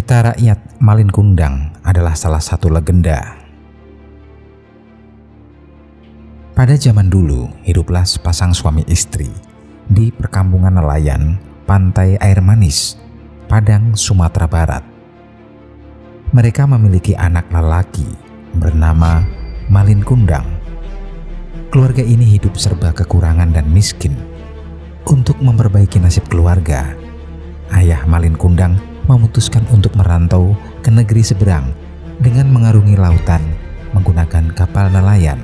Cerita rakyat Malin Kundang adalah salah satu legenda. Pada zaman dulu, hiduplah sepasang suami istri di perkampungan nelayan Pantai Air Manis, Padang, Sumatera Barat. Mereka memiliki anak lelaki bernama Malin Kundang. Keluarga ini hidup serba kekurangan dan miskin. Untuk memperbaiki nasib keluarga, ayah Malin Kundang memutuskan untuk merantau ke negeri seberang dengan mengarungi lautan menggunakan kapal nelayan.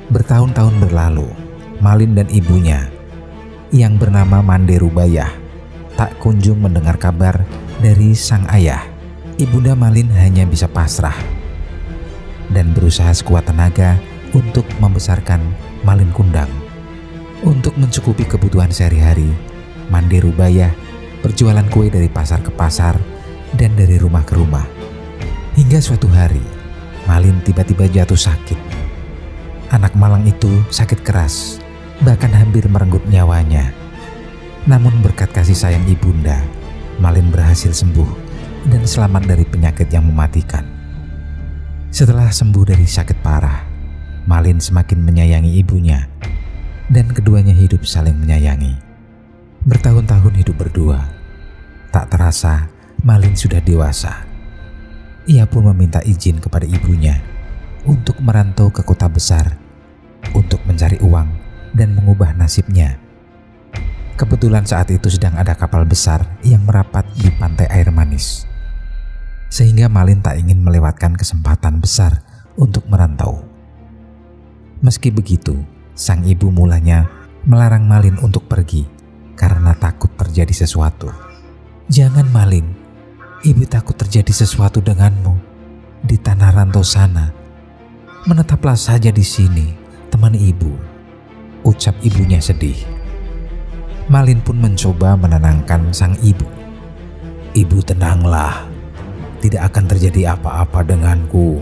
Bertahun-tahun berlalu, Malin dan ibunya yang bernama Mande Rubayah tak kunjung mendengar kabar dari sang ayah. Ibunda Malin hanya bisa pasrah dan berusaha sekuat tenaga untuk membesarkan Malin Kundang. Untuk mencukupi kebutuhan sehari-hari, Mande Rubayah berjualan kue dari pasar ke pasar dan dari rumah ke rumah. Hingga suatu hari, Malin tiba-tiba jatuh sakit. Anak malang itu sakit keras, bahkan hampir merenggut nyawanya. Namun berkat kasih sayang ibunda, Malin berhasil sembuh dan selamat dari penyakit yang mematikan. Setelah sembuh dari sakit parah, Malin semakin menyayangi ibunya dan keduanya hidup saling menyayangi. Bertahun-tahun hidup berdua. Tak terasa, Malin sudah dewasa. Ia pun meminta izin kepada ibunya untuk merantau ke kota besar untuk mencari uang dan mengubah nasibnya. Kebetulan saat itu sedang ada kapal besar yang merapat di Pantai Air Manis, sehingga Malin tak ingin melewatkan kesempatan besar untuk merantau. Meski begitu, sang ibu mulanya melarang Malin untuk pergi karena takut terjadi sesuatu. "Jangan Malin, ibu takut terjadi sesuatu denganmu di tanah rantau sana. Menetaplah saja di sini, temani ibu," ucap ibunya sedih. Malin pun mencoba menenangkan sang ibu. "Ibu tenanglah, tidak akan terjadi apa-apa denganku.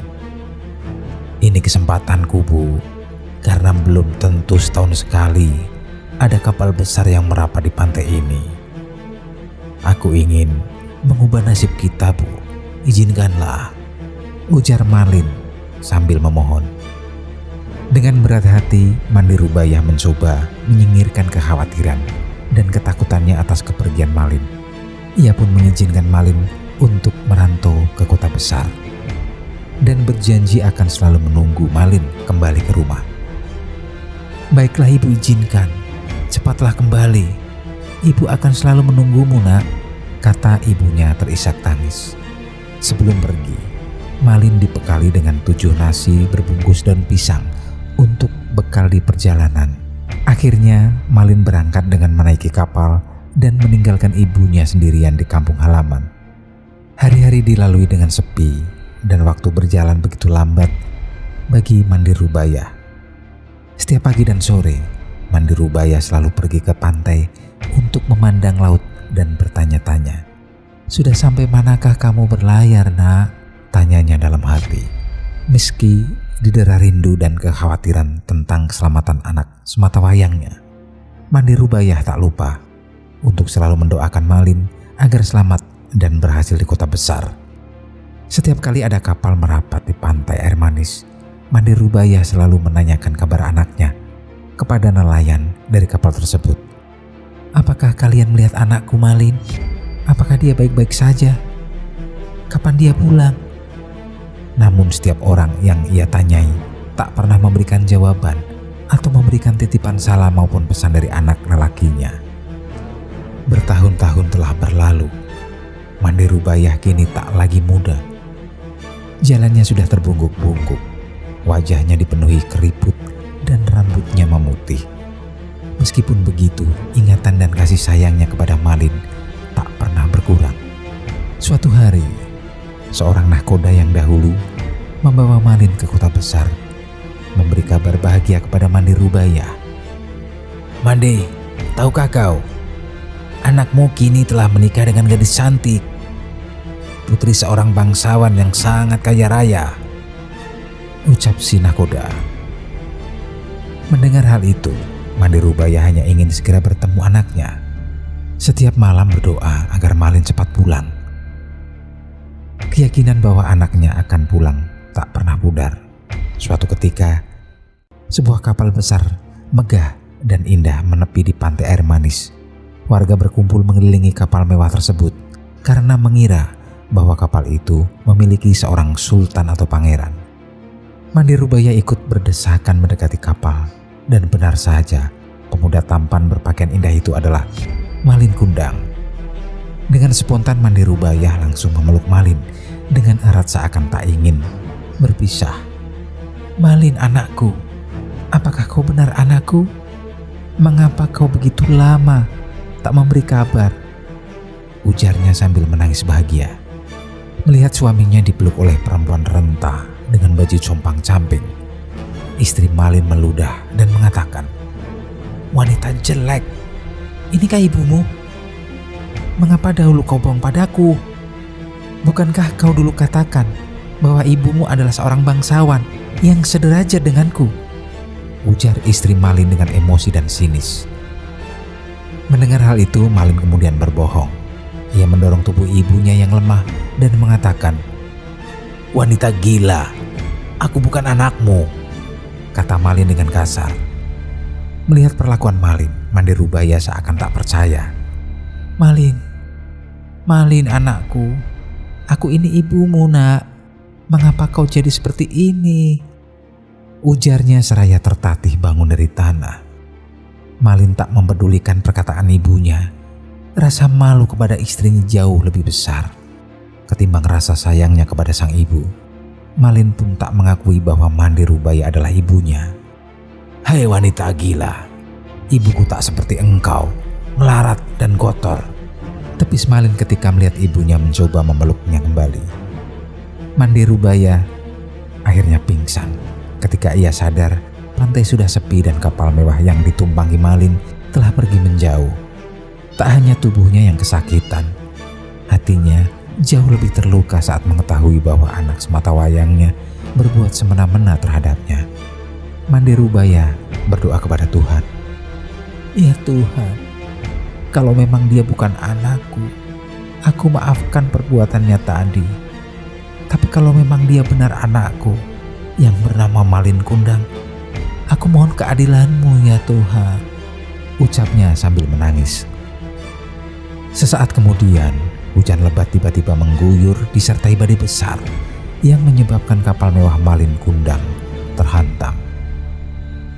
Ini kesempatanku, Bu, karena belum tentu setahun sekali ada kapal besar yang merapat di pantai ini. Aku ingin mengubah nasib kita, Bu. Izinkanlah," ujar Malin sambil memohon. Dengan berat hati, Mande Rubayah mencoba menyingkirkan kekhawatiran dan ketakutannya atas kepergian Malin. Ia pun mengizinkan Malin untuk merantau ke kota besar dan berjanji akan selalu menunggu Malin kembali ke rumah. "Baiklah ibu, izinkan. Cepatlah kembali. Ibu akan selalu menunggumu, Nak," kata ibunya terisak tangis. Sebelum pergi, Malin dibekali dengan 7 nasi berbungkus daun pisang untuk bekal di perjalanan. Akhirnya Malin berangkat dengan menaiki kapal dan meninggalkan ibunya sendirian di kampung halaman. Hari-hari dilalui dengan sepi dan waktu berjalan begitu lambat bagi Mande Rubayah. Setiap pagi dan sore, Mande Rubayah selalu pergi ke pantai untuk memandang laut dan bertanya-tanya. "Sudah sampai manakah kamu berlayar, Nak?" tanyanya dalam hati. Meski didera rindu dan kekhawatiran tentang keselamatan anak sematawayangnya, Mande Rubayah tak lupa untuk selalu mendoakan Malin agar selamat dan berhasil di kota besar. Setiap kali ada kapal merapat di Pantai Air Manis, Mande Rubayah selalu menanyakan kabar anaknya kepada nelayan dari kapal tersebut. "Apakah kalian melihat anakku Malin? Apakah dia baik-baik saja? Kapan dia pulang?" Namun setiap orang yang ia tanyai tak pernah memberikan jawaban atau memberikan titipan salam maupun pesan dari anak lelakinya. Bertahun-tahun telah berlalu. Mande Rubayah kini tak lagi muda. Jalannya sudah terbungkuk-bungkuk. Wajahnya dipenuhi keriput dan rambutnya memutih. Meskipun begitu, ingatan dan kasih sayangnya kepada Malin tak pernah berkurang. Suatu hari, seorang nahkoda yang dahulu membawa Malin ke kota besar, memberi kabar bahagia kepada Mande Rubayah. "Mande, tahukah kau? Anakmu kini telah menikah dengan gadis cantik, putri seorang bangsawan yang sangat kaya raya," ucap si nahkoda. Mendengar hal itu, Mande Rubayah hanya ingin segera bertemu anaknya. Setiap malam berdoa agar Malin cepat pulang. Keyakinan bahwa anaknya akan pulang tak pernah pudar. Suatu ketika, sebuah kapal besar, megah dan indah menepi di pantai air manis. Warga berkumpul mengelilingi kapal mewah tersebut karena mengira bahwa kapal itu memiliki seorang sultan atau pangeran. Mandi Rubaya ikut berdesakan mendekati kapal, dan benar saja pemuda tampan berpakaian indah itu adalah Malin Kundang. Dengan spontan Mandi Rubaya langsung memeluk Malin dengan erat seakan tak ingin berpisah. "Malin anakku, apakah kau benar anakku? Mengapa kau begitu lama tak memberi kabar?" ujarnya sambil menangis bahagia. Melihat suaminya dipeluk oleh perempuan renta dengan baju compang-camping, istri Malin meludah dan mengatakan, "Wanita jelek, inikah ibumu? Mengapa dahulu kau bohong padaku? Bukankah kau dulu katakan bahwa ibumu adalah seorang bangsawan yang sederajat denganku?" ujar istri Malin dengan emosi dan sinis. Mendengar hal itu, Malin kemudian berbohong. Ia mendorong tubuh ibunya yang lemah dan mengatakan, "Wanita gila, aku bukan anakmu," kata Malin dengan kasar. Melihat perlakuan Malin, Mandi Rubaya seakan tak percaya. Malin anakku, aku ini ibumu nak. Mengapa kau jadi seperti ini?" ujarnya seraya tertatih bangun dari tanah. Malin tak mempedulikan perkataan ibunya. Rasa malu kepada istrinya jauh lebih besar ketimbang rasa sayangnya kepada sang ibu. Malin pun tak mengakui bahwa Mandi Rubaya adalah ibunya. "Hai wanita gila, ibuku tak seperti engkau, melarat dan kotor," tepis Malin ketika melihat ibunya mencoba memeluknya kembali. Mandi Rubaya akhirnya pingsan ketika ia sadar pantai sudah sepi dan kapal mewah yang ditumpangi Malin telah pergi menjauh. Tak hanya tubuhnya yang kesakitan, hatinya jauh lebih terluka saat mengetahui bahwa anak sematawayangnya berbuat semena-mena terhadapnya. Mandi Rubaya berdoa kepada Tuhan, "Ya Tuhan, kalau memang dia bukan anakku, aku maafkan perbuatannya tadi. Tapi kalau memang dia benar anakku yang bernama Malin Kundang, aku mohon keadilan-Mu ya Tuhan," ucapnya sambil menangis. Sesaat kemudian, hujan lebat tiba-tiba mengguyur disertai badai besar yang menyebabkan kapal mewah Malin Kundang terhantam.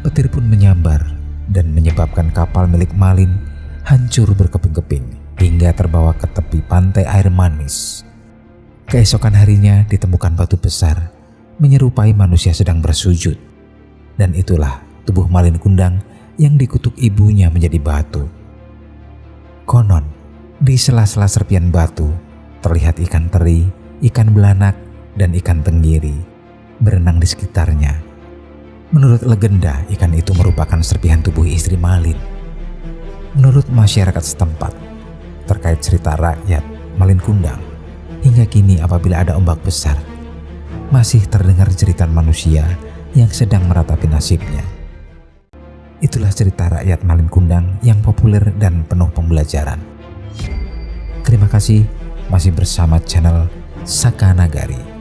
Petir pun menyambar dan menyebabkan kapal milik Malin hancur berkeping-keping hingga terbawa ke tepi pantai air manis. Keesokan harinya ditemukan batu besar menyerupai manusia sedang bersujud, dan itulah tubuh Malin Kundang yang dikutuk ibunya menjadi batu. Konon, di sela-sela serpian batu terlihat ikan teri, ikan belanak, dan ikan tenggiri berenang di sekitarnya. Menurut legenda, ikan itu merupakan serpihan tubuh istri Malin. Menurut masyarakat setempat, terkait cerita rakyat Malin Kundang, hingga kini apabila ada ombak besar, masih terdengar jeritan manusia yang sedang meratapi nasibnya. Itulah cerita rakyat Malin Kundang yang populer dan penuh pembelajaran. Terima kasih masih bersama channel Saka Nagari.